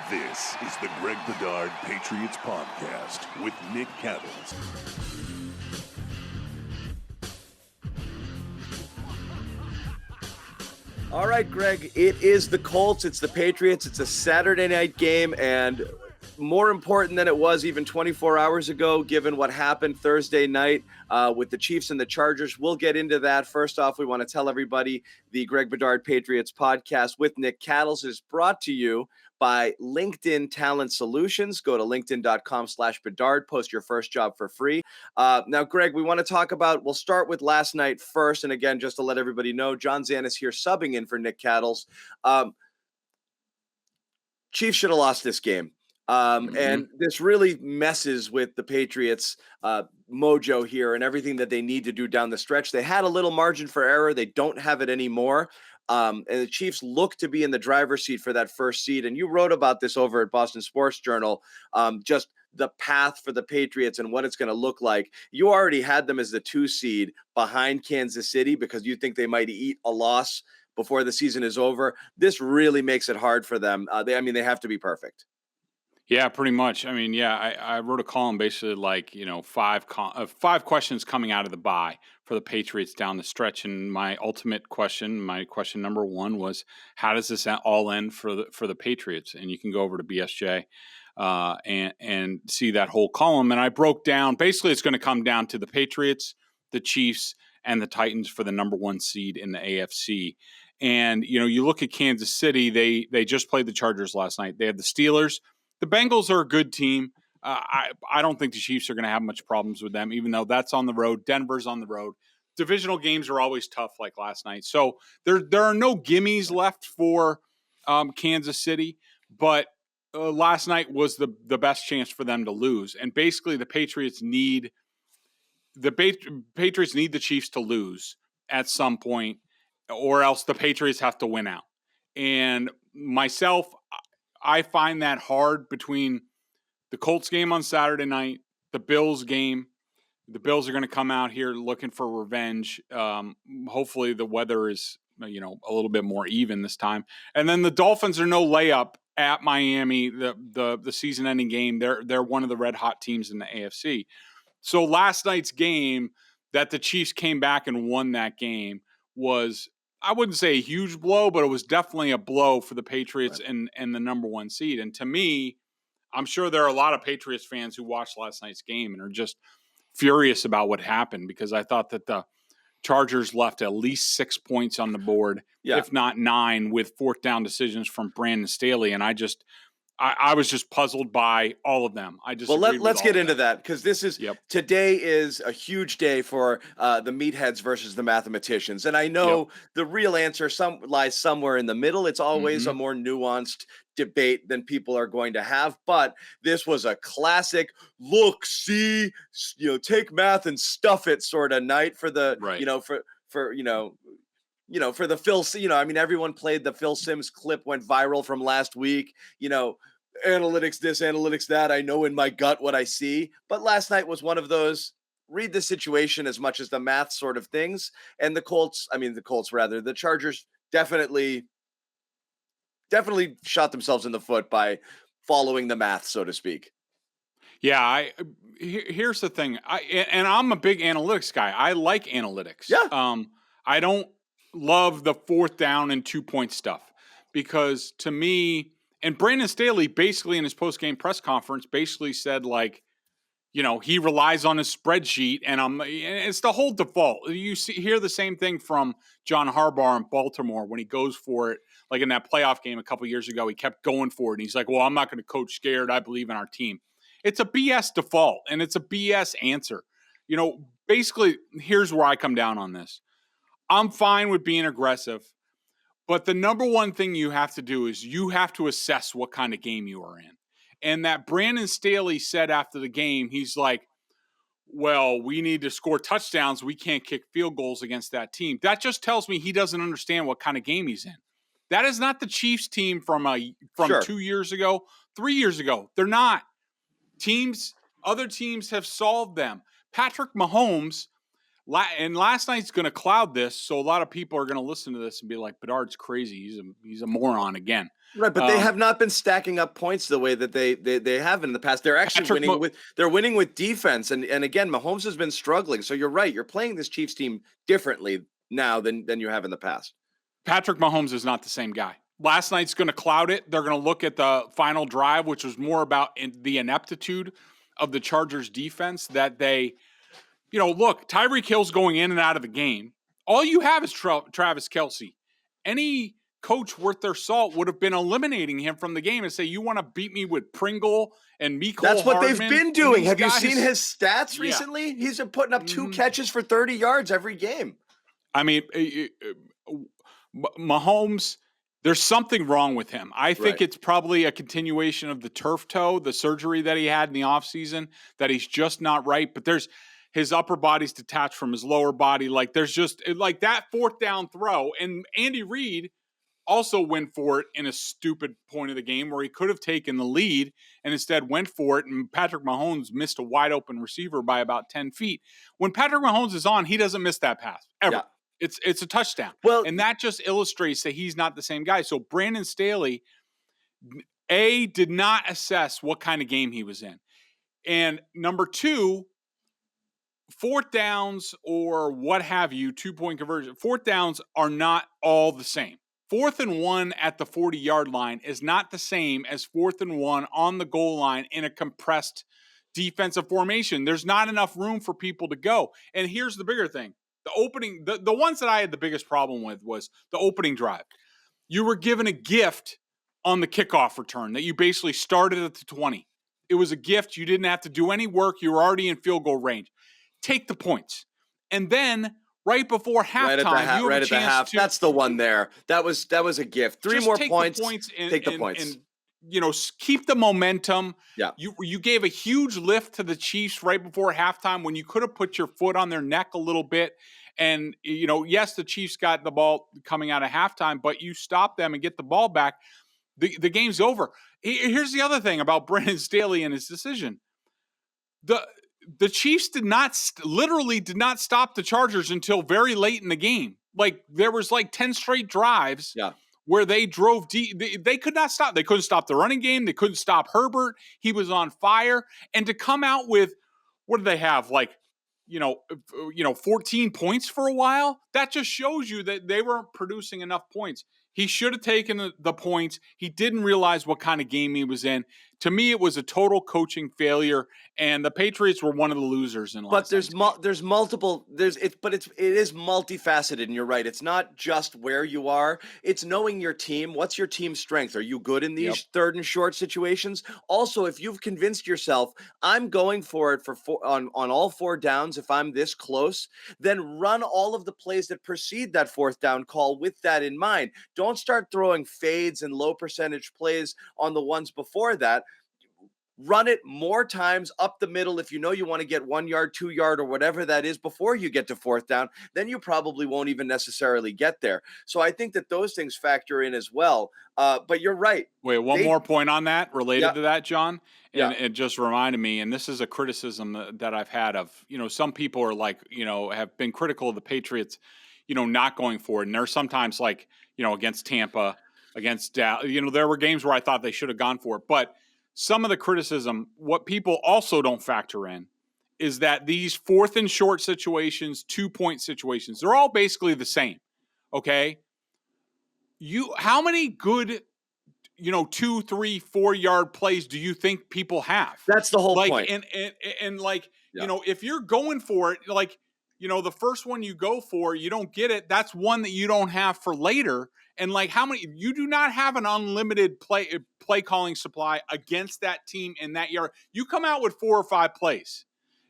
This is the Greg Bedard Patriots Podcast with Nick Cattles. All right, Greg, it is the Colts, it's the Patriots, it's a Saturday night game, and more important than it was even 24 hours ago, given what happened Thursday night with the Chiefs and the Chargers. We'll get into that. First off, we want to tell everybody the Greg Bedard Patriots Podcast with Nick Cattles is brought to you by LinkedIn Talent Solutions. Go to linkedin.com/Bedard, post your first job for free. Now, Greg, we want to talk about, we'll start with last night first. And again, just to let everybody know, John Zannis here subbing in for Nick Cattles. Chiefs should have lost this game. And this really messes with the Patriots' mojo here and everything that they need to do down the stretch. They had a little margin for error. They don't have it anymore. And the Chiefs look to be in the driver's seat for that first seed. And you wrote about this over at Boston Sports Journal, just the path for the Patriots and what it's going to look like. You already had them as the 2 seed behind Kansas City because you think they might eat a loss before the season is over. This really makes it hard for them. They have to be perfect. Yeah, pretty much. I wrote a column basically like, five questions coming out of the bye for the Patriots down the stretch. And my question number one was, how does this all end for the Patriots? And you can go over to BSJ and see that whole column. And I broke down, basically it's going to come down to the Patriots, the Chiefs, and the Titans for the number 1 seed in the AFC. And, you look at Kansas City, they just played the Chargers last night. They have the Steelers. The Bengals are a good team. I don't think the Chiefs are going to have much problems with them, even though that's on the road. Denver's on the road. Divisional games are always tough, like last night. So there are no gimmies left for Kansas City, but last night was the best chance for them to lose. And basically, the Patriots need the Chiefs to lose at some point, or else the Patriots have to win out. And myself, I find that hard between the Colts game on Saturday night, the Bills game. The Bills are going to come out here looking for revenge. Hopefully the weather is, a little bit more even this time. And then the Dolphins are no layup at Miami, the season-ending game. They're one of the red-hot teams in the AFC. So last night's game that the Chiefs came back and won that game was, I wouldn't say a huge blow, but it was definitely a blow for the Patriots and the number 1 seed. And to me, I'm sure there are a lot of Patriots fans who watched last night's game and are just furious about what happened, because I thought that the Chargers left at least 6 points on the board, if not 9, with 4th down decisions from Brandon Staley. And I was just puzzled by all of them. Let's get into that, because today is a huge day for the meatheads versus the mathematicians. And I know the real answer lies somewhere in the middle. It's always a more nuanced debate than people are going to have. But this was a classic look, see, take math and stuff it sort of night for the, for the Phil, everyone played the Phil Simms clip, went viral from last week, analytics this, analytics that. I know in my gut what I see. But last night was one of those read the situation as much as the math sort of things. And the Chargers definitely shot themselves in the foot by following the math, so to speak. Yeah, here's the thing. I'm a big analytics guy. I like analytics. Yeah. I don't love the 4th down and 2-point stuff, because to me, and Brandon Staley basically in his post-game press conference basically said, like, he relies on his spreadsheet, and it's the whole default. You hear the same thing from John Harbaugh in Baltimore when he goes for it, like in that playoff game a couple years ago. He kept going for it, and he's like, well, I'm not going to coach scared. I believe in our team. It's a BS default, and it's a BS answer. Basically, here's where I come down on this. I'm fine with being aggressive, but the number one thing you have to do is you have to assess what kind of game you are in. And that Brandon Staley said after the game, he's like, well, we need to score touchdowns. We can't kick field goals against that team. That just tells me he doesn't understand what kind of game he's in. That is not the Chiefs team from 2 years ago, 3 years ago. They're not. Other teams have solved them. Patrick Mahomes, and last night's going to cloud this, so a lot of people are going to listen to this and be like, Bedard's crazy. He's a moron again. Right, but they have not been stacking up points the way that they have in the past. They're actually winning with defense, and again, Mahomes has been struggling. So you're right. You're playing this Chiefs team differently now than you have in the past. Patrick Mahomes is not the same guy. Last night's going to cloud it. They're going to look at the final drive, which was more about the ineptitude of the Chargers defense, that they, look, Tyreek Hill's going in and out of the game. All you have is Travis Kelce. Any coach worth their salt would have been eliminating him from the game and say, you want to beat me with Pringle and Mecole That's what Hardman? ththey've been doing. Have you seen his stats recently? He's been putting up 2 catches for 30 yards every game. I mean, Mahomes, there's something wrong with him. I think it's probably a continuation of the turf toe, the surgery that he had in the offseason, that he's just not right. But there's his upper body's detached from his lower body. Like, there's just like that 4th down throw. And Andy Reid also went for it in a stupid point of the game where he could have taken the lead and instead went for it. And Patrick Mahomes missed a wide open receiver by about 10 feet. When Patrick Mahomes is on, he doesn't miss that pass ever. Yeah. It's a touchdown. Well, and that just illustrates that he's not the same guy. So Brandon Staley, did not assess what kind of game he was in. And number 2, 4th downs or what have you, 2-point conversion, 4th downs are not all the same. 4th and 1 at the 40-yard line is not the same as 4th and 1 on the goal line in a compressed defensive formation. There's not enough room for people to go. And here's the bigger thing. The ones that I had the biggest problem with was the opening drive. You were given a gift on the kickoff return that you basically started at the 20. It was a gift. You didn't have to do any work. You were already in field goal range. Take the points. And then right before halftime, you have a chance to. That's the one there. That was a gift. 3 more points. Take the points. And keep the momentum. Yeah. You gave a huge lift to the Chiefs right before halftime when you could have put your foot on their neck a little bit. And, yes, the Chiefs got the ball coming out of halftime, but you stop them and get the ball back. The game's over. Here's the other thing about Brandon Staley and his decision. The Chiefs did not stop the Chargers until very late in the game. Like, there was 10 straight drives. Yeah. Where they drove deep. They could not stop. They couldn't stop the running game. They couldn't stop Herbert. He was on fire. And to come out with, what did they have? 14 points for a while? That just shows you that they weren't producing enough points. He should have taken the points. He didn't realize what kind of game he was in. To me, it was a total coaching failure, and the Patriots were one of the losers in last. But it is multifaceted, and you're right. It's not just where you are. It's knowing your team. What's your team's strength? Are you good in these 3rd and short situations? Also, if you've convinced yourself, I'm going for it on all 4 downs if I'm this close, then run all of the plays that precede that 4th down call with that in mind. Don't start throwing fades and low percentage plays on the ones before that. Run it more times up the middle if you know you want to get 1 yard, 2 yard, or whatever that is before you get to 4th down. Then you probably won't even necessarily get there. So I think that those things factor in as well. But you're right. Wait, one more point on that related to that, John. And it just reminded me, and this is a criticism that I've had of, some people are have been critical of the Patriots, not going forward. And they're sometimes against Tampa, against Dallas, there were games where I thought they should have gone for it. But some of the criticism, what people also don't factor in, is that these 4th and short situations, 2-point situations, they're all basically the same. Okay? How many good, 2, 3, 4 yard plays do you think people have? That's the whole point. And if you're going for it, the first one you go for, you don't get it. That's one that you don't have for later. And you do not have an unlimited play calling supply against that team in that yard. You come out with 4 or 5 plays,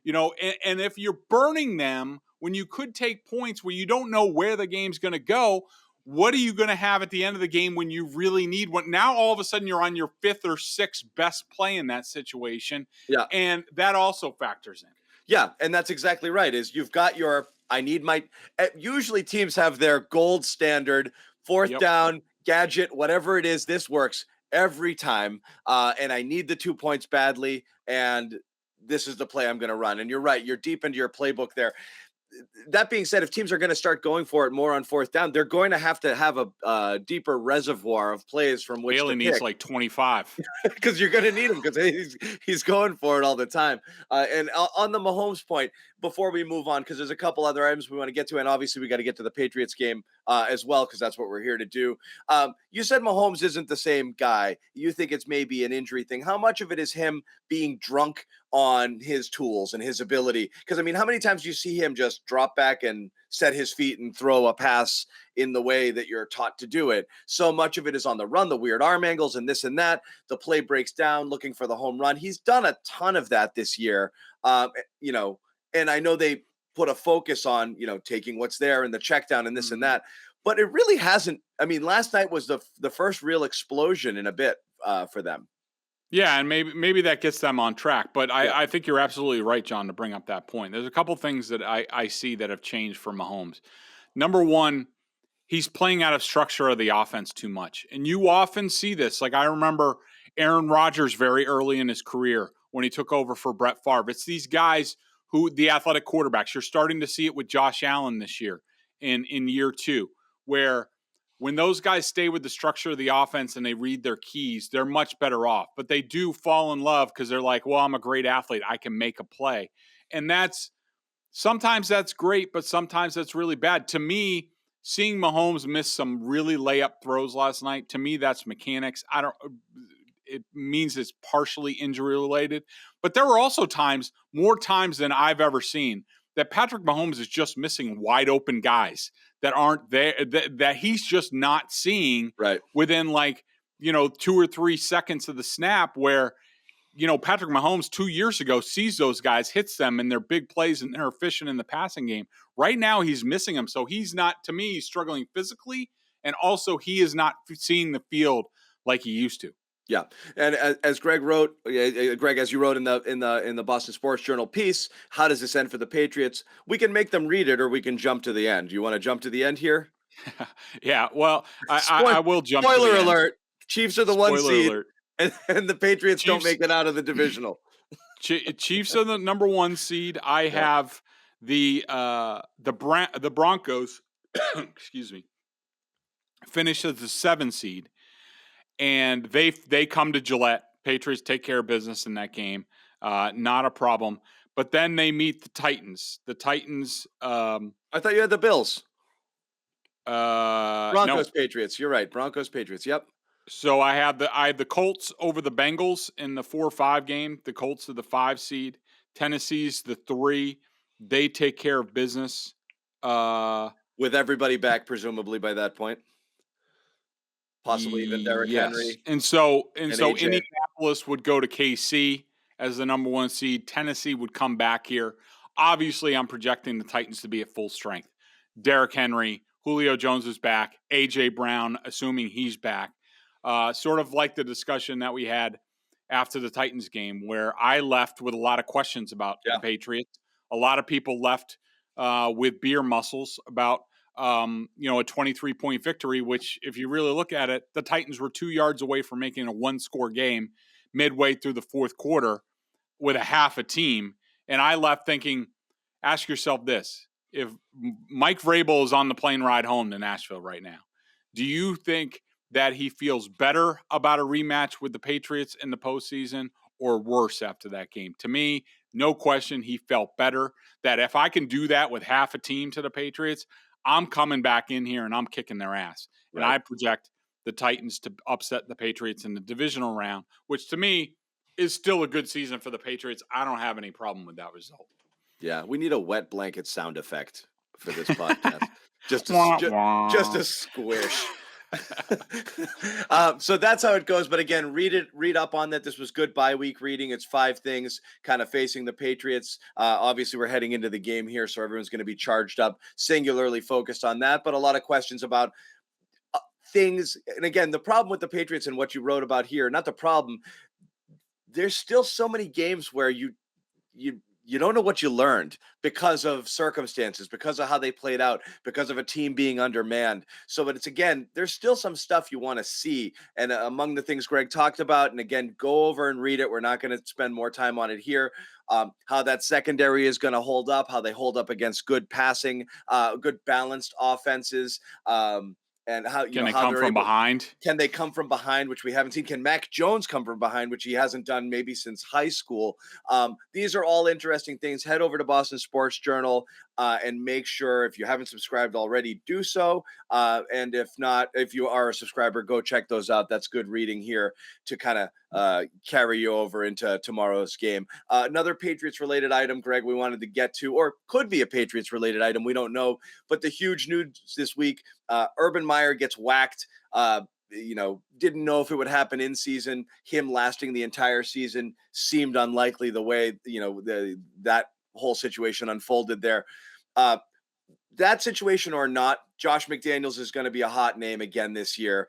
and if you're burning them when you could take points where you don't know where the game's going to go, what are you going to have at the end of the game when you really need one? Now, all of a sudden you're on your 5th or 6th best play in that situation. Yeah. And that also factors in. Yeah. And that's exactly right. Is you've got usually teams have their gold standard 4th down gadget, whatever it is. This works every time. And I need the 2 points badly. And this is the play I'm going to run. And you're right. You're deep into your playbook there. that being said, if teams are going to start going for it more on fourth down, they're going to have a deeper reservoir of plays from which Bailey to needs pick. like 25 because you're going to need him because he's going for it all the time. And on the Mahomes point, before we move on, because there's a couple other items we want to get to, and obviously we got to get to the Patriots game as well, because that's what we're here to do. You said Mahomes isn't the same guy. You think it's maybe an injury thing. How much of it is him being drunk on his tools and his ability? Because, I mean, how many times do you see him just drop back and set his feet and throw a pass in the way that you're taught to do it? So much of it is on the run, the weird arm angles and this and that. The play breaks down, looking for the home run. He's done a ton of that this year, and I know they put a focus on, taking what's there and the check down and this and that, but it really hasn't. I mean, last night was the first real explosion in a bit for them. Yeah, and maybe that gets them on track. But I think you're absolutely right, John, to bring up that point. There's a couple things that I see that have changed for Mahomes. Number one, he's playing out of structure of the offense too much. And you often see this. Like, I remember Aaron Rodgers very early in his career when he took over for Brett Favre. It's these guys who, the athletic quarterbacks, you're starting to see it with Josh Allen this year in year two, where when those guys stay with the structure of the offense and they read their keys, they're much better off. But they do fall in love because they're like, well, I'm a great athlete. I can make a play. And sometimes that's great, but sometimes that's really bad. To me, seeing Mahomes miss some really layup throws last night, to me, that's mechanics. It means it's partially injury related. But there were also more times than I've ever seen, that Patrick Mahomes is just missing wide open guys that aren't there, that he's just not seeing within 2 or 3 seconds of the snap, where, Patrick Mahomes 2 years ago sees those guys, hits them, and they're big plays and they're efficient in the passing game. Right now, he's missing them. So he's not, to me, he's struggling physically, and also he is not seeing the field like he used to. Yeah, and as Greg wrote, Greg, as you wrote in the Boston Sports Journal piece, how does this end for the Patriots? We can make them read it, or we can jump to the end. You want to jump to the end here? Yeah, well, I will jump. Spoiler to the alert: end. Chiefs are the Spoiler 1 seed, alert. and the Patriots don't make it out of the divisional. Chiefs are the number 1 seed. I have the Broncos. Excuse me. Finish as the 7 seed. And they come to Gillette. Patriots take care of business in that game. Not a problem. But then they meet the Titans. The Titans. I thought you had the Bills. Broncos, no. Patriots. You're right. Broncos, Patriots. Yep. So I have the Colts over the Bengals in the 4-5 game. The Colts are the 5 seed. Tennessee's the 3. They take care of business. With everybody back, presumably by that point. Possibly even Derrick Henry. And so Indianapolis would go to KC as the number 1 seed. Tennessee would come back here. Obviously, I'm projecting the Titans to be at full strength. Derrick Henry, Julio Jones is back. A.J. Brown, assuming he's back. Sort of like the discussion that we had after the Titans game, where I left with a lot of questions about the Patriots. A lot of people left with beer muscles about a 23-point victory, which, if you really look at it, the Titans were 2 yards away from making a 1-score game midway through the fourth quarter with a half a team. And I left thinking, ask yourself this: if Mike Vrabel is on the plane ride home to Nashville right now, do you think that he feels better about a rematch with the Patriots in the postseason, or worse after that game? To me, no question, he felt better. That if I can do that with half a team to the Patriots, I'm coming back in here and I'm kicking their ass. Right. And I project the Titans to upset the Patriots in the divisional round, which to me is still a good season for the Patriots. I don't have any problem with that result. Yeah, we need a wet blanket sound effect for this podcast. just a squish. So that's how it goes. But again, read up on that. This was good bye-week reading. It's 5 things kind of facing the Patriots. Obviously, we're heading into the game here, so everyone's going to be charged up, singularly focused on that. But a lot of questions about things. And again, the problem with the Patriots and what you wrote about here, not the problem. There's still so many games where you you don't know what you learned because of circumstances, because of how they played out, because of a team being undermanned. So, but it's again, there's still some stuff you want to see. And among the things Greg talked about, and again, go over and read it. We're not going to spend more time on it here. How that secondary is going to hold up, how they hold up against good passing, good balanced offenses. And how can they come from behind? Can they come from behind, which we haven't seen? Can Mac Jones come from behind, which he hasn't done maybe since high school? These are all interesting things. Head over to Boston Sports Journal and make sure, if you haven't subscribed already, do so. And if not, if you are a subscriber, go check those out. That's good reading here to kind of carry you over into tomorrow's game. Another Patriots-related item, Greg, we wanted to get to, or could be a Patriots-related item, we don't know. But the huge news this week, Urban Meyer gets whacked. Didn't know if it would happen in season. Him lasting the entire season seemed unlikely the way, that whole situation unfolded there. That situation or not, Josh McDaniels is going to be a hot name again this year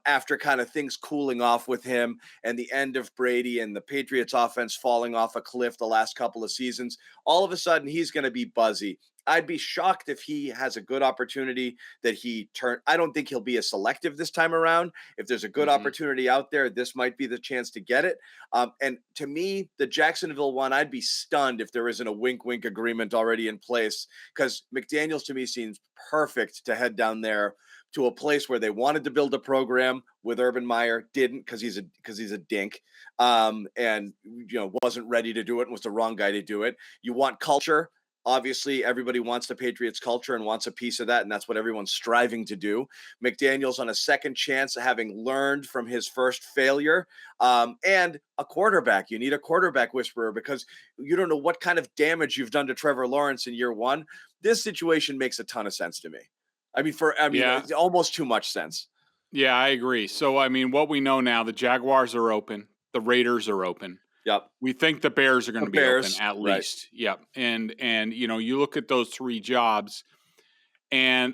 after kind of things cooling off with him and the end of Brady and the Patriots offense falling off a cliff the last couple of seasons. All of a sudden, he's going to be buzzy. I'd be shocked if he has a good opportunity that he turn. I don't think he'll be as selective this time around. If there's a good opportunity out there, this might be the chance to get it. And to me, the Jacksonville one, I'd be stunned if there isn't a wink-wink agreement already in place, because McDaniels to me seems perfect to head down there to a place where they wanted to build a program with Urban Meyer, didn't because he's a dink, and wasn't ready to do it and was the wrong guy to do it. You want culture. Obviously, everybody wants the Patriots culture and wants a piece of that, and that's what everyone's striving to do. McDaniels on a second chance, having learned from his first failure, and a quarterback. You need a quarterback whisperer because you don't know what kind of damage you've done to Trevor Lawrence in year one. This situation makes a ton of sense to me. It's almost too much sense. Yeah, I agree. So, what we know now, the Jaguars are open. The Raiders are open. Yep. We think the Bears are going to be open at least. Right. Yep. And you look at those three jobs and,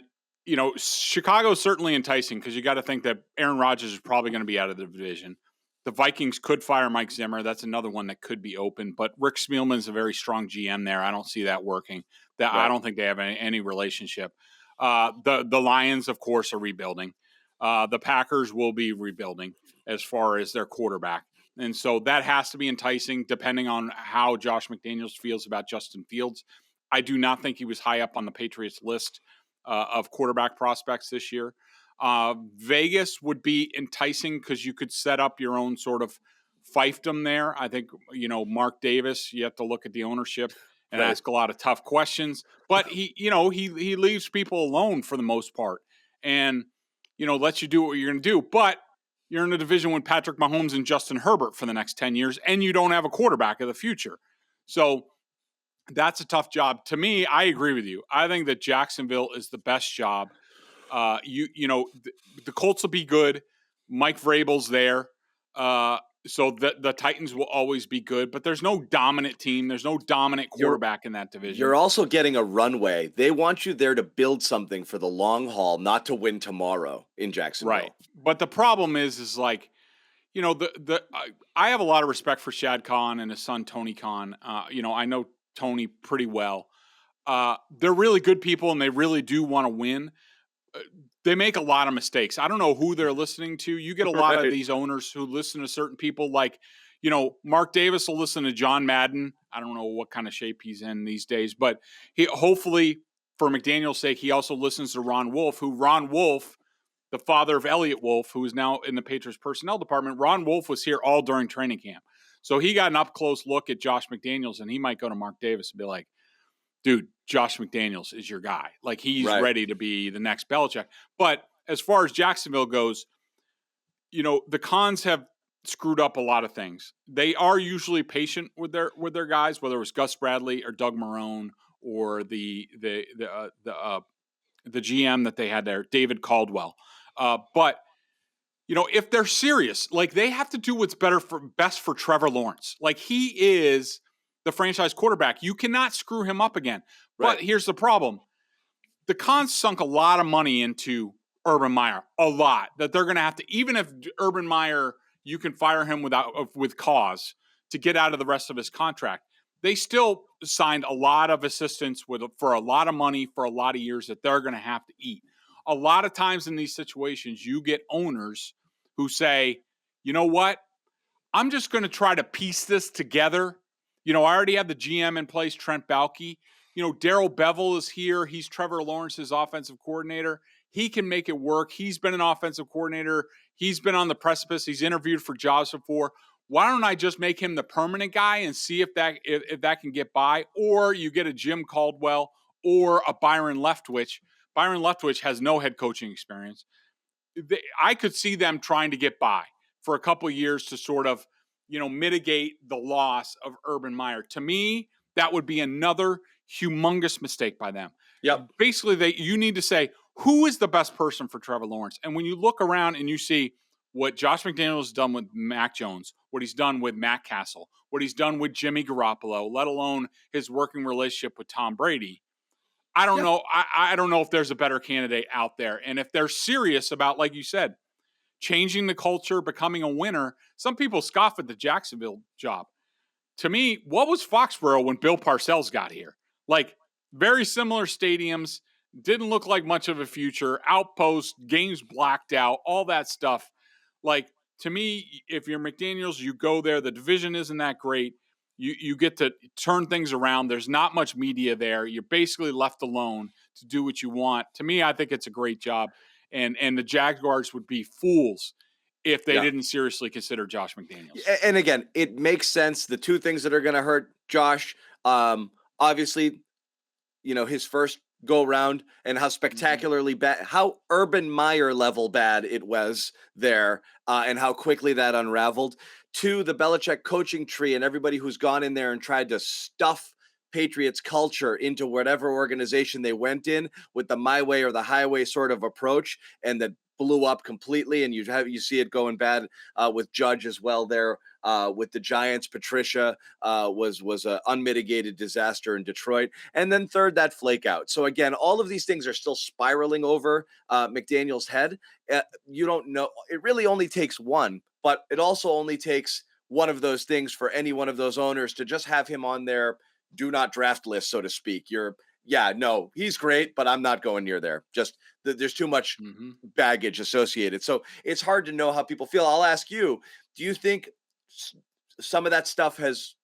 Chicago's certainly enticing because you got to think that Aaron Rodgers is probably going to be out of the division. The Vikings could fire Mike Zimmer. That's another one that could be open. But Rick Spielman's a very strong GM there. I don't see that working. I don't think they have any relationship. The Lions, of course, are rebuilding. The Packers will be rebuilding as far as their quarterback. And so that has to be enticing depending on how Josh McDaniels feels about Justin Fields. I do not think he was high up on the Patriots list of quarterback prospects this year. Vegas would be enticing because you could set up your own sort of fiefdom there. I think, Mark Davis, you have to look at the ownership and ask a lot of tough questions. But he leaves people alone for the most part and, lets you do what you're going to do. But you're in a division with Patrick Mahomes and Justin Herbert for the next 10 years, and you don't have a quarterback of the future. So that's a tough job. To me, I agree with you. I think that Jacksonville is the best job. The Colts will be good. Mike Vrabel's there. So the Titans will always be good, but there's no dominant team. There's no dominant quarterback in that division. You're also getting a runway. They want you there to build something for the long haul, not to win tomorrow in Jacksonville. Right. But the problem is like, I have a lot of respect for Shad Khan and his son, Tony Khan. I know Tony pretty well. They're really good people and they really do want to win. They make a lot of mistakes. I don't know who they're listening to. You get a lot of these owners who listen to certain people like, Mark Davis will listen to John Madden. I don't know what kind of shape he's in these days, but he hopefully for McDaniel's sake, he also listens to Ron Wolf, the father of Elliot Wolf, who is now in the Patriots personnel department. Ron Wolf was here all during training camp. So he got an up-close look at Josh McDaniels, and he might go to Mark Davis and be like, dude, Josh McDaniels is your guy. Like, he's ready to be the next Belichick. But as far as Jacksonville goes, the Cons have screwed up a lot of things. They are usually patient with their guys, whether it was Gus Bradley or Doug Marrone or the GM that they had there, David Caldwell. But if they're serious, like, they have to do what's best for Trevor Lawrence. Like, he is the franchise quarterback. You cannot screw him up again. Right. But here's the problem. The Cons sunk a lot of money into Urban Meyer, a lot, that they're going to have to, even if Urban Meyer, you can fire him with cause to get out of the rest of his contract. they still signed a lot of assistants for a lot of money for a lot of years that they're going to have to eat. A lot of times in these situations, you get owners who say, you know what? I'm just going to try to piece this together. I already have the GM in place, Trent Baalke. Darrell Bevel is here. He's Trevor Lawrence's offensive coordinator. He can make it work. He's been an offensive coordinator. He's been on the precipice. He's interviewed for jobs before. Why don't I just make him the permanent guy and see if that can get by? Or you get a Jim Caldwell or a Byron Leftwich. Byron Leftwich has no head coaching experience. I could see them trying to get by for a couple of years to sort of, mitigate the loss of Urban Meyer. To me, that would be another humongous mistake by them. Yep. Basically, you need to say, who is the best person for Trevor Lawrence? And when you look around and you see what Josh McDaniels has done with Mac Jones, what he's done with Matt Castle, what he's done with Jimmy Garoppolo, let alone his working relationship with Tom Brady, I don't know. I don't know if there's a better candidate out there. And if they're serious about, like you said, changing the culture, becoming a winner, some people scoff at the Jacksonville job. To me, what was Foxborough when Bill Parcells got here? Like, very similar stadiums, didn't look like much of a future, outpost, games blacked out, all that stuff. Like, to me, if you're McDaniels, you go there. The division isn't that great. You get to turn things around. There's not much media there. You're basically left alone to do what you want. To me, I think it's a great job. And the Jaguars would be fools if they didn't seriously consider Josh McDaniels. And again, it makes sense. The two things that are going to hurt Josh, obviously, his first go round and how spectacularly bad, how Urban Meyer level bad it was there, and how quickly that unraveled. Two, the Belichick coaching tree and everybody who's gone in there and tried to stuff Patriots culture into whatever organization they went in with the my way or the highway sort of approach, and that blew up completely. And you see it going bad with Judge as well there with the Giants. Patricia was an unmitigated disaster in Detroit. And then third, that flake out. So again, all of these things are still spiraling over McDaniel's head. You don't know. It really only takes one, but it also only takes one of those things for any one of those owners to just have him on their do not draft list, so to speak. He's great, but I'm not going near there. Just there's too much baggage associated. So it's hard to know how people feel. I'll ask you, do you think some of that stuff has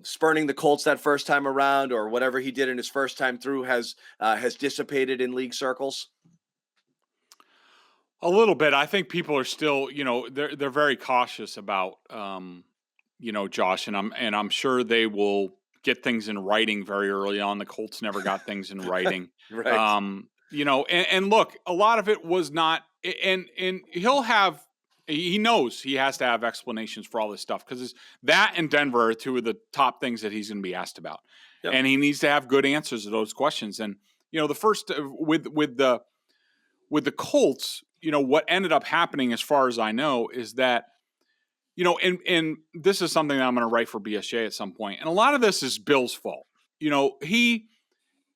spurning the Colts that first time around, or whatever he did in his first time through has dissipated in league circles? A little bit. I think people are still, they're very cautious about, Josh, and I'm sure they will get things in writing very early on. The Colts never got things in writing. Right. And look, a lot of it was not, and he knows he has to have explanations for all this stuff, because that and Denver are two of the top things that he's going to be asked about. Yep. And he needs to have good answers to those questions. And, the first with the Colts, what ended up happening, as far as I know, is that, and this is something that I'm going to write for BSJ at some point. And a lot of this is Bill's fault. He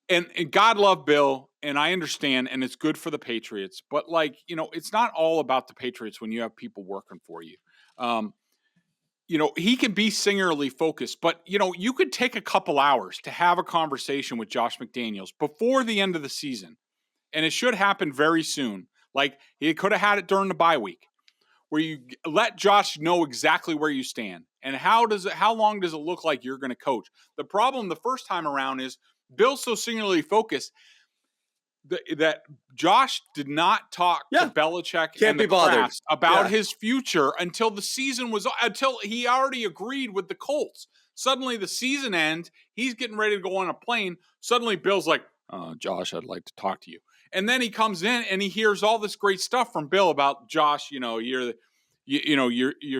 and God love Bill, and I understand, and it's good for the Patriots, but it's not all about the Patriots when you have people working for you. He can be singularly focused, but you could take a couple hours to have a conversation with Josh McDaniels before the end of the season. And it should happen very soon. Like, he could have had it during the bye week, where you let Josh know exactly where you stand and how long does it look like you're going to coach. The problem the first time around is Bill's so singularly focused that Josh did not talk to Belichick and the Krafts about his future until the season until he already agreed with the Colts. Suddenly the season ends, he's getting ready to go on a plane. Suddenly Bill's like, Josh, I'd like to talk to you. And then he comes in and he hears all this great stuff from Bill about Josh. You're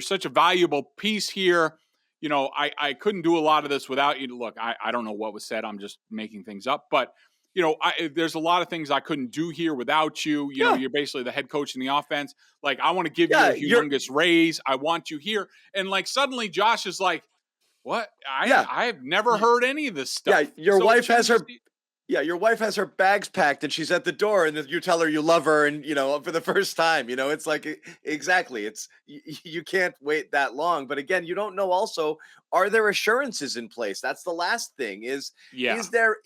such a valuable piece here. I couldn't do a lot of this without you. Look, I don't know what was said. I'm just making things up. But, there's a lot of things I couldn't do here without you. You're basically the head coach in the offense. Like, I want to give you a humongous raise. I want you here. And suddenly Josh is like, what? I have never heard any of this stuff. Yeah, your wife has her Yeah, your wife has her bags packed and she's at the door and then you tell her you love her and, for the first time, it's like, exactly. It's, you can't wait that long. But again, you don't know also, are there assurances in place? That's the last thing Yeah. is there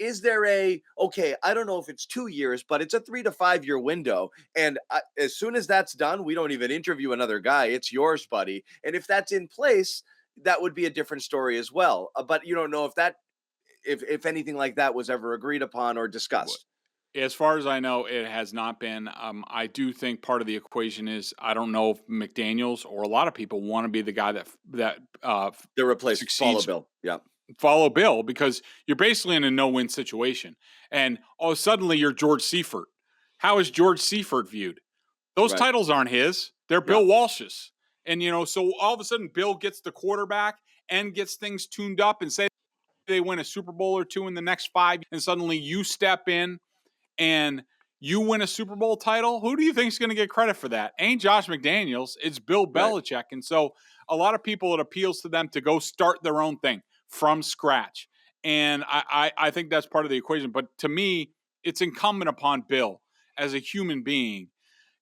okay, I don't know if it's 2 years, but it's a 3 to 5 year window. And as soon as that's done, we don't even interview another guy. It's yours, buddy. And if that's in place, that would be a different story as well. But you don't know if anything like that was ever agreed upon or discussed. As far as I know, it has not been. I do think part of the equation is I don't know if McDaniels or a lot of people want to be the guy that They're replaced. Follow succeeds, Bill. Yeah. follow Bill, because you're basically in a no-win situation. And suddenly you're George Seifert. How is George Seifert viewed? Those Right. titles aren't his. They're Bill Walsh's. And so all of a sudden Bill gets the quarterback and gets things tuned up, and say they win a Super Bowl or two in the next 5, and suddenly you step in and you win a Super Bowl title. Who do you think is going to get credit for that? Ain't Josh McDaniels. It's Bill Belichick. Right. And so a lot of people, it appeals to them to go start their own thing from scratch. And I think that's part of the equation. But to me, it's incumbent upon Bill as a human being,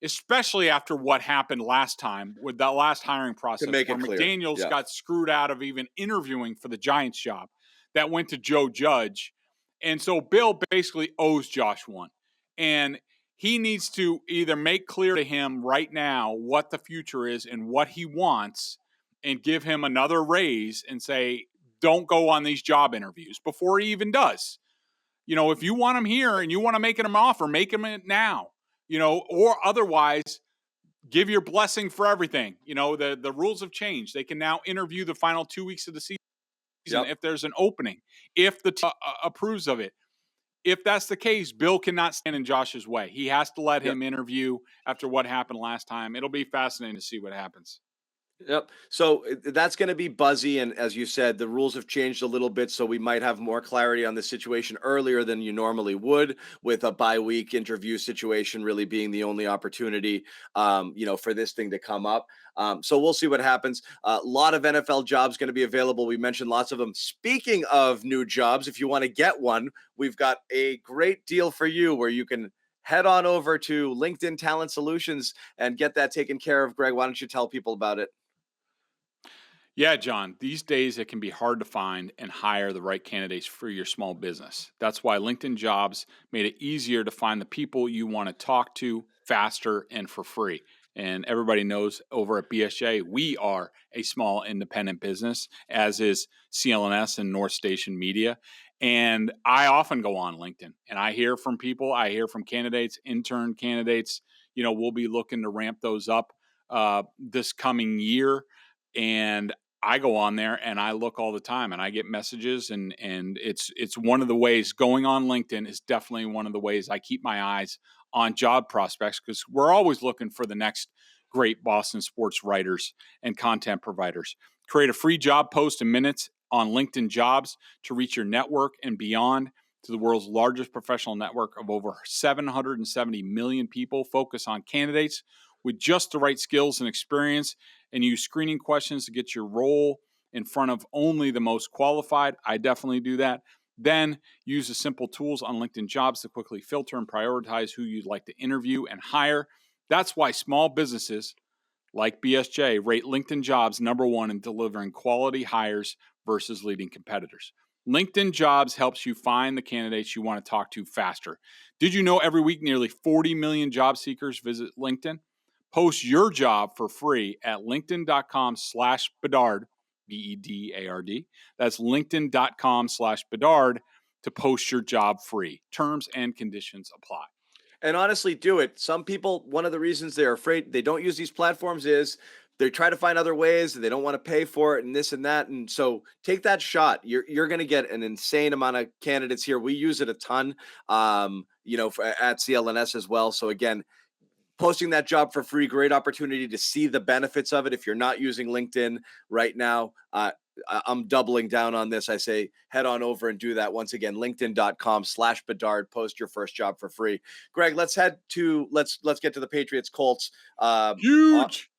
especially after what happened last time with that last hiring process, to make where it clear. McDaniels got screwed out of even interviewing for the Giants job. That went to Joe Judge. And so Bill basically owes Josh one. And he needs to either make clear to him right now what the future is and what he wants, and give him another raise and say, don't go on these job interviews before he even does. If you want him here and you want to make him an offer, make him it now, or otherwise give your blessing for everything. The rules have changed. They can now interview the final 2 weeks of the season if there's an opening, if the team approves of it. If that's the case, Bill cannot stand in Josh's way. He has to let him interview after what happened last time. It'll be fascinating to see what happens. Yep. So that's going to be buzzy. And as you said, the rules have changed a little bit. So we might have more clarity on the situation earlier than you normally would, with a bye-week interview situation really being the only opportunity, for this thing to come up. So we'll see what happens. A lot of NFL jobs going to be available. We mentioned lots of them. Speaking of new jobs, if you want to get one, we've got a great deal for you where you can head on over to LinkedIn Talent Solutions and get that taken care of. Greg, why don't you tell people about it? Yeah, John, these days it can be hard to find and hire the right candidates for your small business. That's why LinkedIn Jobs made it easier to find the people you want to talk to faster and for free. And everybody knows over at BSJ, we are a small independent business, as is CLNS and North Station Media. And I often go on LinkedIn and I hear from people, I hear from candidates, intern candidates. We'll be looking to ramp those up this coming year. And I go on there and I look all the time and I get messages, and it's one of the ways. Going on LinkedIn is definitely one of the ways I keep my eyes on job prospects, because we're always looking for the next great Boston sports writers and content providers. Create a free job post in minutes on LinkedIn Jobs to reach your network and beyond to the world's largest professional network of over 770 million people. Focus on candidates with just the right skills and experience, and use screening questions to get your role in front of only the most qualified. I definitely do that. Then use the simple tools on LinkedIn Jobs to quickly filter and prioritize who you'd like to interview and hire. That's why small businesses like BSJ rate LinkedIn Jobs number one in delivering quality hires versus leading competitors. LinkedIn Jobs helps you find the candidates you want to talk to faster. Did you know every week nearly 40 million job seekers visit LinkedIn? Post your job for free at linkedin.com/Bedard, Bedard. That's linkedin.com/Bedard to post your job free. Terms and conditions apply. And honestly, do it. Some people, one of the reasons they're afraid they don't use these platforms is they try to find other ways and they don't want to pay for it and this and that. And so take that shot. You're going to get an insane amount of candidates here. We use it a ton, at CLNS as well. So again, posting that job for free, great opportunity to see the benefits of it. If you're not using LinkedIn right now, I'm doubling down on this. I say head on over and do that. Once again, linkedin.com/Bedard, post your first job for free. Greg, let's get to the Patriots Colts. Huge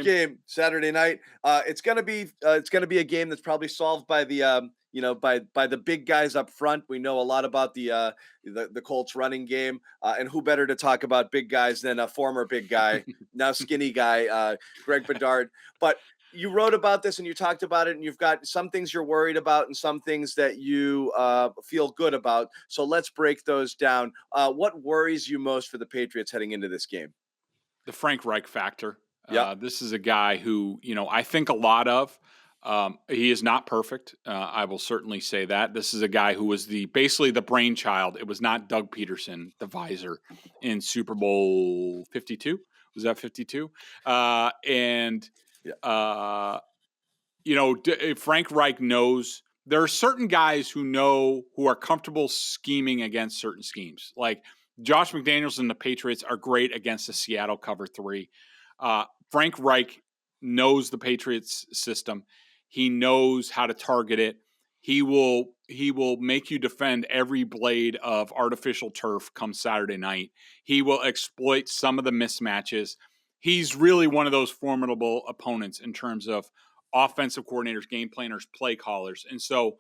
game Saturday night. It's gonna be a game that's probably solved by the by the big guys up front. We know a lot about the Colts running game, and who better to talk about big guys than a former big guy, now skinny guy, Greg Bedard. But you wrote about this and you talked about it, and you've got some things you're worried about and some things that you feel good about. So let's break those down. What worries you most for the Patriots heading into this game? The Frank Reich factor. Yeah. This is a guy who, I think a lot of. He is not perfect. I will certainly say that. This is a guy who was basically the brainchild. It was not Doug Peterson, the visor, in Super Bowl 52. Was that 52? Frank Reich knows there are certain guys who are comfortable scheming against certain schemes. Like Josh McDaniels and the Patriots are great against the Seattle cover 3. Frank Reich knows the Patriots system. He knows how to target it. He will make you defend every blade of artificial turf come Saturday night. He will exploit some of the mismatches. He's really one of those formidable opponents in terms of offensive coordinators, game planners, play callers. And so,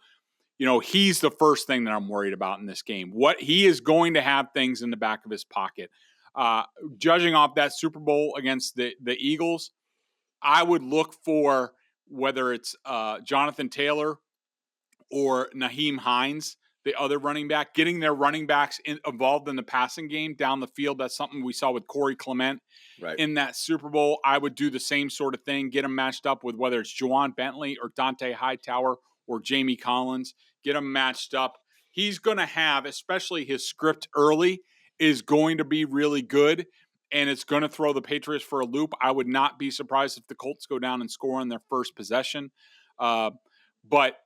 he's the first thing that I'm worried about in this game. What he is going to have things in the back of his pocket. Judging off that Super Bowl against the Eagles, I would look for whether it's Jonathan Taylor or Naheem Hines, the other running back, getting their running backs involved in the passing game down the field. That's something we saw with Corey Clement in that Super Bowl. I would do the same sort of thing, get them matched up with whether it's Juwan Bentley or Dante Hightower or Jamie Collins, get them matched up. He's going to have, especially his script early, is going to be really good, and it's going to throw the Patriots for a loop. I would not be surprised if the Colts go down and score on their first possession. But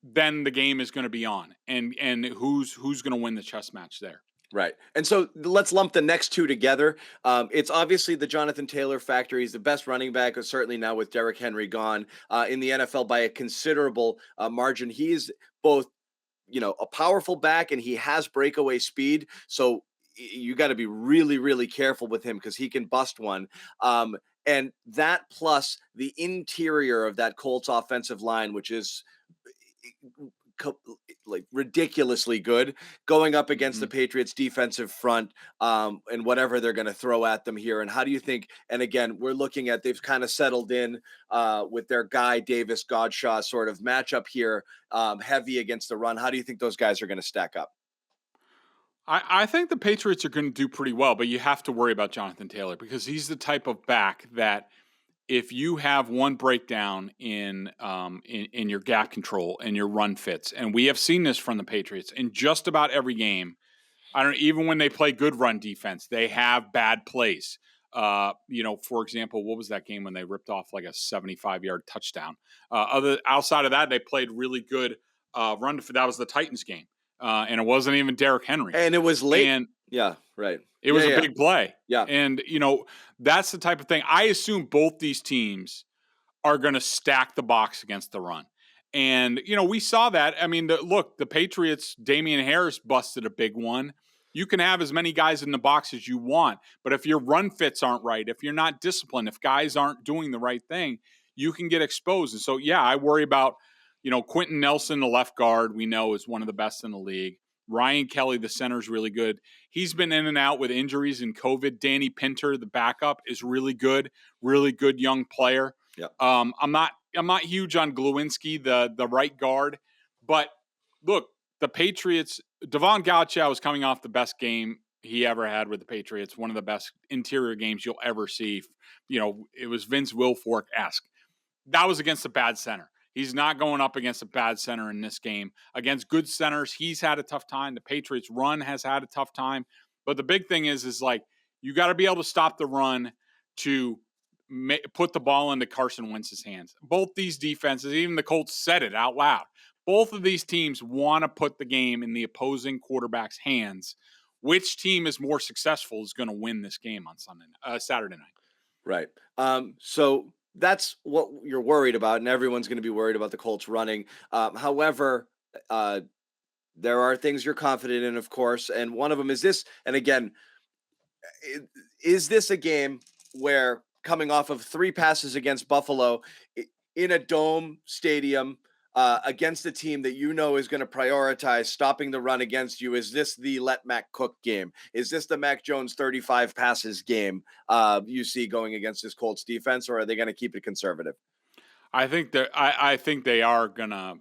then the game is going to be on, and who's going to win the chess match there. Right. And so let's lump the next two together. It's obviously the Jonathan Taylor factor. He's the best running back, certainly now with Derrick Henry gone, in the NFL by a considerable margin. He is both, a powerful back, and he has breakaway speed. So you got to be really, really careful with him because he can bust one. And that plus the interior of that Colts offensive line, which is like ridiculously good, going up against the Patriots defensive front, and whatever they're going to throw at them here. And how do you think, and again, we're looking at, they've kind of settled in with their guy Davis Godshaw sort of matchup here, heavy against the run. How do you think those guys are going to stack up? I think the Patriots are going to do pretty well, but you have to worry about Jonathan Taylor because he's the type of back that if you have one breakdown in your gap control and your run fits, and we have seen this from the Patriots in just about every game. Even when they play good run defense, they have bad plays. For example, what was that game when they ripped off like a 75-yard touchdown? Outside of that, they played really good run. That was the Titans game. And it wasn't even Derrick Henry. And it was late. Yeah, right. It was a big play. Yeah. And, that's the type of thing. I assume both these teams are going to stack the box against the run. And, we saw that. I mean, the Patriots, Damian Harris busted a big one. You can have as many guys in the box as you want. But if your run fits aren't right, if you're not disciplined, if guys aren't doing the right thing, you can get exposed. And so, I worry about, Quentin Nelson, the left guard, we know is one of the best in the league. Ryan Kelly, the center, is really good. He's been in and out with injuries and COVID. Danny Pinter, the backup, is really good young player. Yeah. I'm not huge on Glowinski, the right guard, but look, the Patriots. Devon Gottschall is coming off the best game he ever had with the Patriots, one of the best interior games you'll ever see. It was Vince Wilfork-esque. That was against a bad center. He's not going up against a bad center in this game. Against good centers, he's had a tough time. The Patriots' run has had a tough time. But the big thing is like you got to be able to stop the run to put the ball into Carson Wentz's hands. Both these defenses, even the Colts said it out loud. Both of these teams want to put the game in the opposing quarterback's hands. Which team is more successful is going to win this game on Saturday night. Right. So that's what you're worried about, and everyone's going to be worried about the Colts running. However, there are things you're confident in, of course, and one of them is this. And again, is this a game where coming off of 3 passes against Buffalo in a dome stadium, against a team that you know is going to prioritize stopping the run against you? Is this the let Mac cook game? Is this the Mac Jones 35 passes game you see going against this Colts defense, or are they going to keep it conservative? I think that I think they are gonna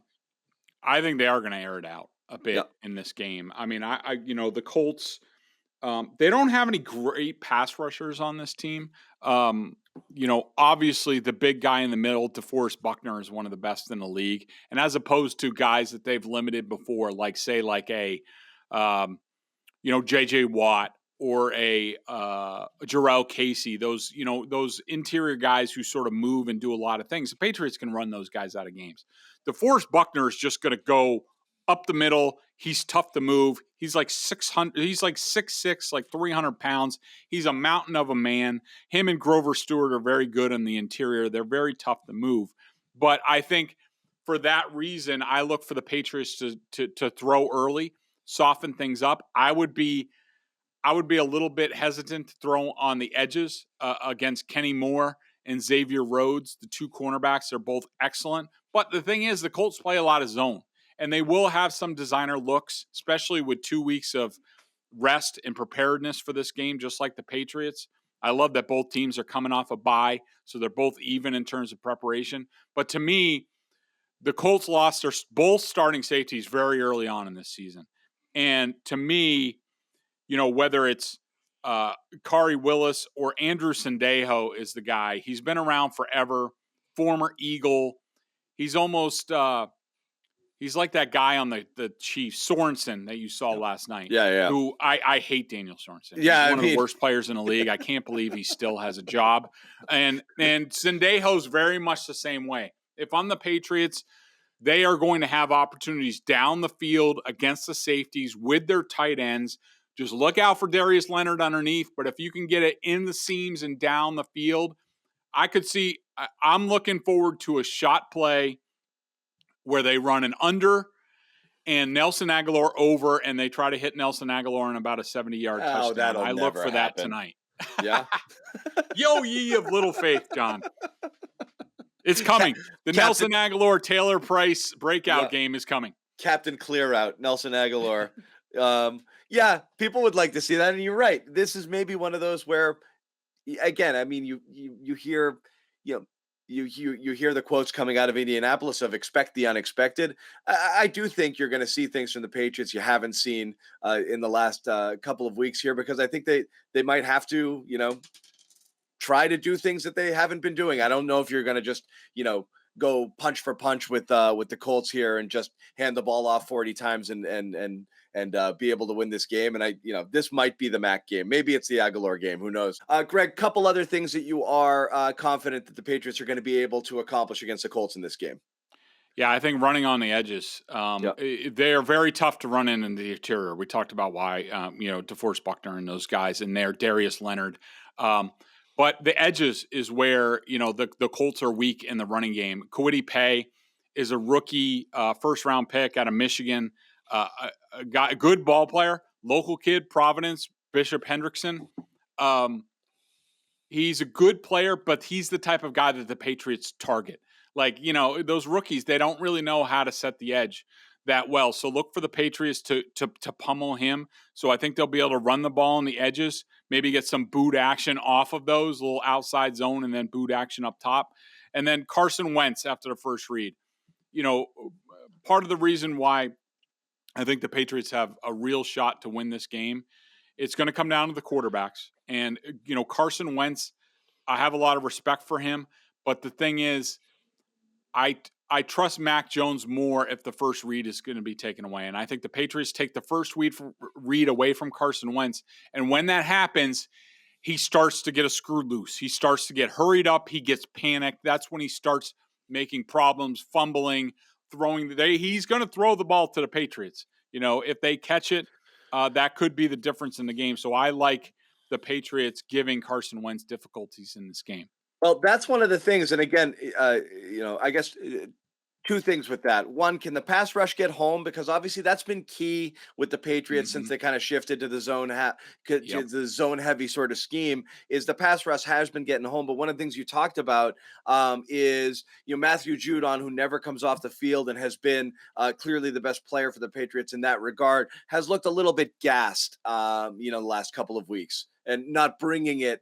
air it out a bit in this game. I mean, I the Colts, they don't have any great pass rushers on this team. Obviously the big guy in the middle, DeForest Buckner, is one of the best in the league. And as opposed to guys that they've limited before, like JJ Watt or a Jarrell Casey, those interior guys who sort of move and do a lot of things. The Patriots can run those guys out of games. DeForest Buckner is just going to go up the middle. He's tough to move. He's like 600. He's like 6'6", like 300 pounds. He's a mountain of a man. Him and Grover Stewart are very good in the interior. They're very tough to move. But I think for that reason, I look for the Patriots to throw early, soften things up. I would be a little bit hesitant to throw on the edges against Kenny Moore and Xavier Rhodes, the two cornerbacks. They're both excellent. But the thing is, the Colts play a lot of zone. And they will have some designer looks, especially with 2 weeks of rest and preparedness for this game, just like the Patriots. I love that both teams are coming off a bye, so they're both even in terms of preparation. But to me, the Colts lost their both starting safeties very early on in this season. And to me, whether it's Kari Willis or Andrew Sendejo is the guy. He's been around forever, former Eagle. He's almost he's like that guy on the Chiefs, Sorensen, that you saw last night. Yeah. Who I hate Daniel Sorensen. Yeah, he's one of the worst players in the league. I can't believe he still has a job. And Sendejo's very much the same way. If I'm the Patriots, they are going to have opportunities down the field against the safeties with their tight ends. Just look out for Darius Leonard underneath. But if you can get it in the seams and down the field, I'm looking forward to a shot play where they run an under and Nelson Aguilar over, and they try to hit Nelson Aguilar in about a 70-yard touchdown. I look for that tonight. Yeah. Yo, ye of little faith, John. It's coming. The Nelson Aguilar Taylor Price breakout game is coming. Captain Clear Out, Nelson Aguilar. Yeah, people would like to see that, and you're right. This is maybe one of those where, again, I mean, you hear, you hear the quotes coming out of Indianapolis of expect the unexpected. I do think you're going to see things from the Patriots you haven't seen in the last couple of weeks here, because I think they might have to, try to do things that they haven't been doing. I don't know if you're going to just, go punch for punch with the Colts here and just hand the ball off 40 times and be able to win this game. And this might be the Mac game. Maybe it's the Aguilar game. Who knows? Greg, couple other things that you are confident that the Patriots are going to be able to accomplish against the Colts in this game. Yeah, I think running on the edges, they are very tough to run in the interior. We talked about why, DeForest Buckner and those guys in there, Darius Leonard. But the edges is where, the Colts are weak in the running game. Kwity Paye is a rookie first-round pick out of Michigan, a good ball player, local kid, Providence, Bishop Hendrickson. He's a good player, but he's the type of guy that the Patriots target. Like, those rookies, they don't really know how to set the edge that well. So look for the Patriots to pummel him. So I think they'll be able to run the ball on the edges, maybe get some boot action off of those, little outside zone, and then boot action up top. And then Carson Wentz after the first read. Part of the reason why I think the Patriots have a real shot to win this game, it's going to come down to the quarterbacks. And, Carson Wentz, I have a lot of respect for him. But the thing is, I trust Mac Jones more if the first read is going to be taken away. And I think the Patriots take the first read away from Carson Wentz. And when that happens, he starts to get a screw loose. He starts to get hurried up. He gets panicked. That's when he starts making problems, fumbling, throwing. He's going to throw the ball to the Patriots. If they catch it, that could be the difference in the game. So I like the Patriots giving Carson Wentz difficulties in this game. Well, that's one of the things. And again, I guess 2 two things with that. One, can the pass rush get home? Because obviously that's been key with the Patriots since they kind of shifted to the zone heavy sort of scheme. Is the pass rush has been getting home, but one of the things you talked about is Matthew Judon, who never comes off the field and has been clearly the best player for the Patriots in that regard, has looked a little bit gassed, the last couple of weeks and not bringing it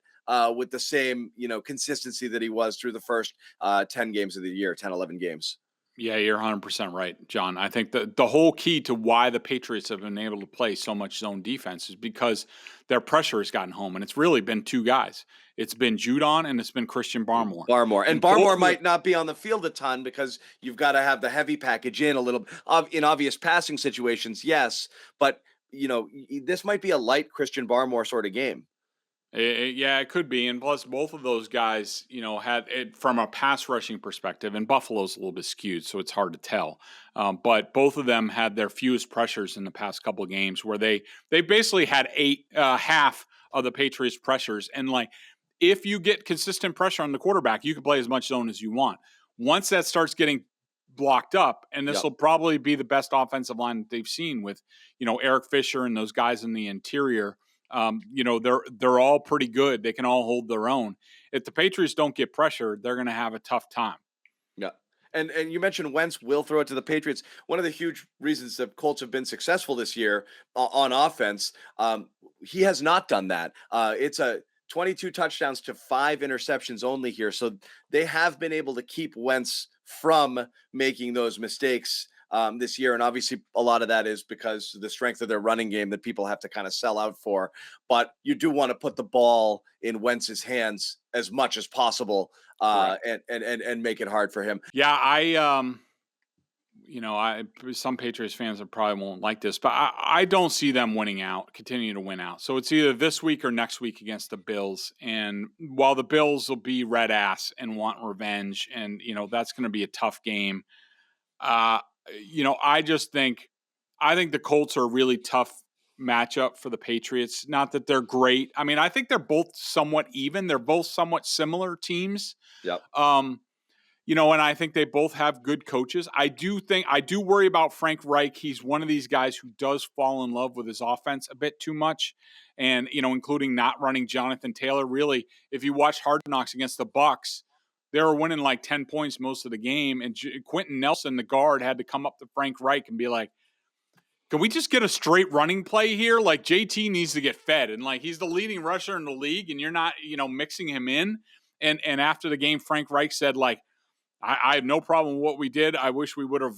with the same, consistency that he was through the first 10 games of the year, 10, 11 games. Yeah, you're 100% right, John. I think the whole key to why the Patriots have been able to play so much zone defense is because their pressure has gotten home, and it's really been two guys. It's been Judon and it's been Christian Barmore. And Barmore might not be on the field a ton because you've got to have the heavy package in a little in obvious passing situations, yes, but this might be a light Christian Barmore sort of game. Yeah, it could be. And plus, both of those guys, had it from a pass rushing perspective, and Buffalo's a little bit skewed, so it's hard to tell. But both of them had their fewest pressures in the past couple of games where they basically had half of the Patriots' pressures. And if you get consistent pressure on the quarterback, you can play as much zone as you want. Once that starts getting blocked up, and this will probably be the best offensive line that they've seen with, Eric Fisher and those guys in the interior. They're all pretty good. They can all hold their own. If the Patriots don't get pressure, they're going to have a tough time. Yeah. And you mentioned Wentz will throw it to the Patriots. One of the huge reasons that Colts have been successful this year on offense, he has not done that. It's a 22 touchdowns to 5 interceptions only here. So they have been able to keep Wentz from making those mistakes this year. And obviously a lot of that is because of the strength of their running game that people have to kind of sell out for. But you do want to put the ball in Wentz's hands as much as possible and make it hard for him. Yeah, some Patriots fans probably won't like this, but I don't see them continuing to win out. So it's either this week or next week against the Bills. And while the Bills will be red ass and want revenge, and, that's going to be a tough game, I think the Colts are a really tough matchup for the Patriots. Not that they're great. I mean, I think they're both somewhat even. They're both somewhat similar teams. Yep. And I think they both have good coaches. I do worry about Frank Reich. He's one of these guys who does fall in love with his offense a bit too much. And, including not running Jonathan Taylor. Really, if you watch Hard Knocks against the Bucs, they were winning 10 points most of the game. And Quentin Nelson, the guard, had to come up to Frank Reich and be like, can we just get a straight running play here? JT needs to get fed. And he's the leading rusher in the league and you're not, mixing him in. And after the game, Frank Reich said, I have no problem with what we did. I wish we would have,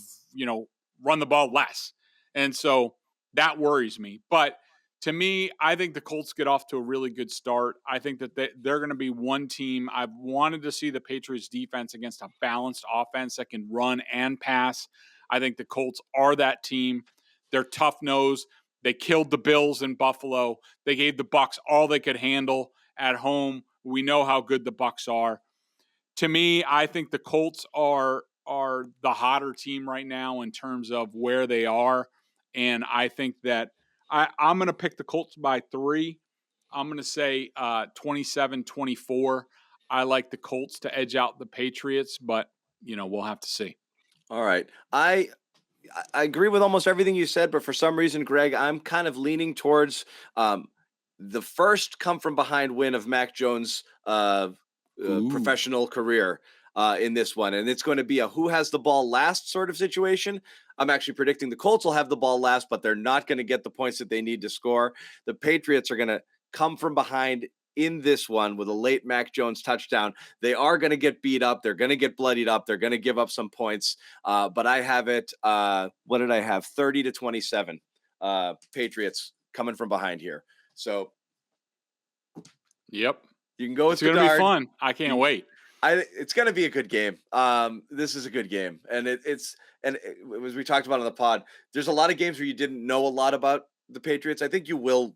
run the ball less. And so that worries me. But to me, I think the Colts get off to a really good start. I think that they're going to be one team. I've wanted to see the Patriots defense against a balanced offense that can run and pass. I think the Colts are that team. They're tough-nosed. They killed the Bills in Buffalo. They gave the Bucs all they could handle at home. We know how good the Bucs are. To me, I think the Colts are the hotter team right now in terms of where they are. And I think that I'm going to pick the Colts by 3. I'm going to say 27-24. I like the Colts to edge out the Patriots, but, we'll have to see. All right. I agree with almost everything you said, but for some reason, Greg, I'm kind of leaning towards the first come-from-behind win of Mac Jones' professional career in this one. And it's going to be a who has the ball last sort of situation. I'm actually predicting the Colts will have the ball last, but they're not going to get the points that they need to score. The Patriots are going to come from behind in this one with a late Mac Jones touchdown. They are going to get beat up. They're going to get bloodied up. They're going to give up some points. But I have it. What did I have? 30-27 Patriots coming from behind here. So. Yep. You can go with It's going to be fun. I can't wait. It's going to be a good game. This is a good game. And as we talked about on the pod, there's a lot of games where you didn't know a lot about the Patriots. I think you'll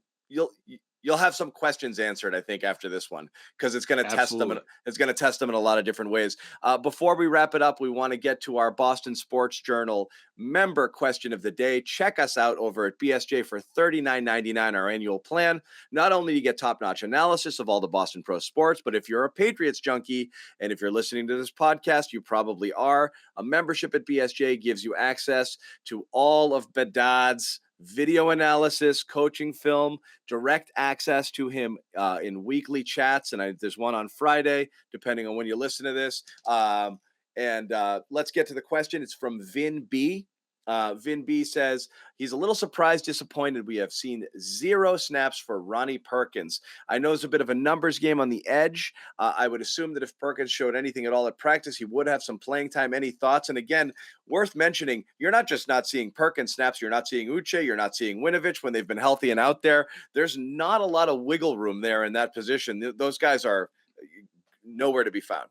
you'll have some questions answered, I think, after this one, because it's going to test them. It's going to test them in a lot of different ways. Before we wrap it up, we want to get to our Boston Sports Journal member question of the day. Check us out over at BSJ for $39.99, our annual plan. Not only do you get top-notch analysis of all the Boston pro sports, but if you're a Patriots junkie, and if you're listening to this podcast, you probably are, a membership at BSJ gives you access to all of Bedard's video analysis, coaching film, direct access to him in weekly chats. And there's one on Friday, depending on when you listen to this. Let's get to the question. It's from Vin B. Vin B says he's a little surprised, disappointed. We have seen 0 snaps for Ronnie Perkins. I know it's a bit of a numbers game on the edge. I would assume that if Perkins showed anything at all at practice, he would have some playing time. Any thoughts? And again, worth mentioning, you're not just not seeing Perkins snaps. You're not seeing Uche. You're not seeing Winovich when they've been healthy and out there. There's not a lot of wiggle room there in that position. Those guys are nowhere to be found.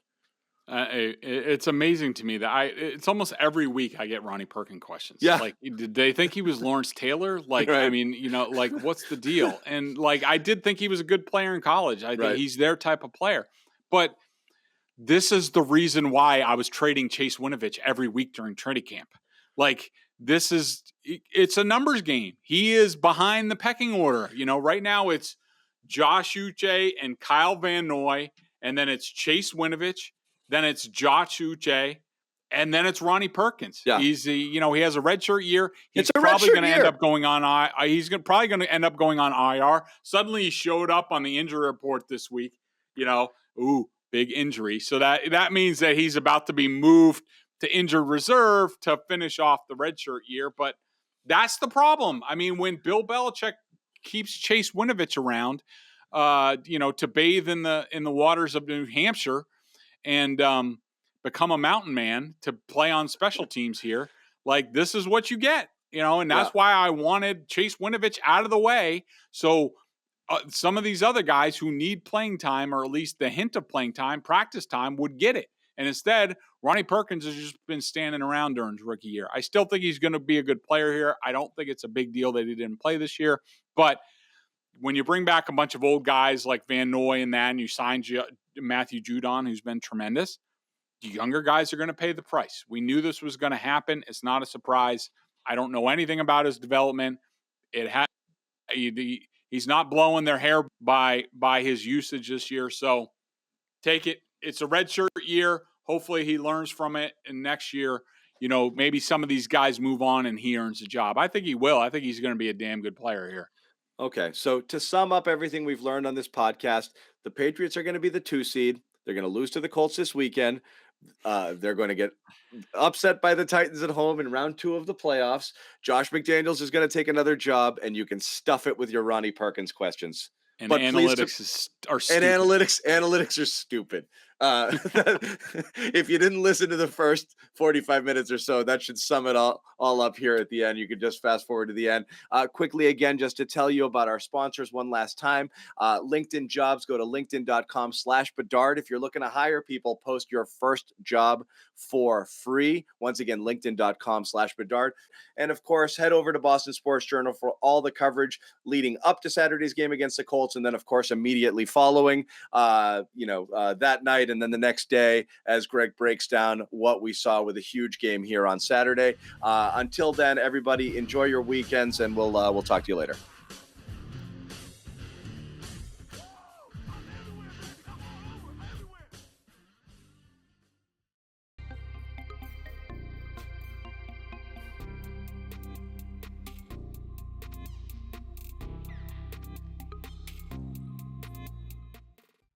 It's amazing to me that it's almost every week I get Ronnie Perkins questions. Yeah. Like, did they think he was Lawrence Taylor? Like, right. I mean, like, what's the deal? And like, I did think he was a good player in college. I think he's their type of player. But this is the reason why I was trading Chase Winovich every week during training camp. Like, it's a numbers game. He is behind the pecking order. Right now it's Josh Uche and Kyle Van Noy, and then it's Chase Winovich. Then it's Josh Uche, and then it's Ronnie Perkins. Yeah. He has a redshirt year. He's probably going to end up going on. Probably going to end up going on IR. Suddenly, he showed up on the injury report this week. Big injury. So that means that he's about to be moved to injured reserve to finish off the redshirt year. But that's the problem. I mean, when Bill Belichick keeps Chase Winovich around, to bathe in the waters of New Hampshire and become a mountain man to play on special teams here, like, this is what you get, and that's why I wanted Chase Winovich out of the way. So some of these other guys who need playing time, or at least the hint of playing time, practice time, would get it. And instead, Ronnie Perkins has just been standing around during his rookie year. I still think he's going to be a good player here. I don't think it's a big deal that he didn't play this year, but when you bring back a bunch of old guys like Van Noy and you signed Matthew Judon, who's been tremendous, the younger guys are going to pay the price. We knew this was going to happen. It's not a surprise. I don't know anything about his development. He's not blowing their hair by his usage this year. So take it. It's a redshirt year. Hopefully he learns from it. And next year, maybe some of these guys move on and he earns a job. I think he will. I think he's going to be a damn good player here. Okay, so to sum up everything we've learned on this podcast, the Patriots are going to be the 2 seed. They're going to lose to the Colts this weekend. They're going to get upset by the Titans at home in round 2 of the playoffs. Josh McDaniels is going to take another job, and you can stuff it with your Ronnie Perkins questions. And analytics are stupid. And analytics are stupid. If you didn't listen to the first 45 minutes or so, that should sum it all up here at the end. You could just fast forward to the end. Quickly, again, just to tell you about our sponsors one last time. LinkedIn Jobs, go to linkedin.com/Bedard. If you're looking to hire people, post your first job for free. Once again, linkedin.com/Bedard. And of course, head over to Boston Sports Journal for all the coverage leading up to Saturday's game against the Colts. And then, of course, immediately following, that night and then the next day, as Greg breaks down what we saw with a huge game here on Saturday. Until then, everybody, enjoy your weekends, and we'll talk to you later.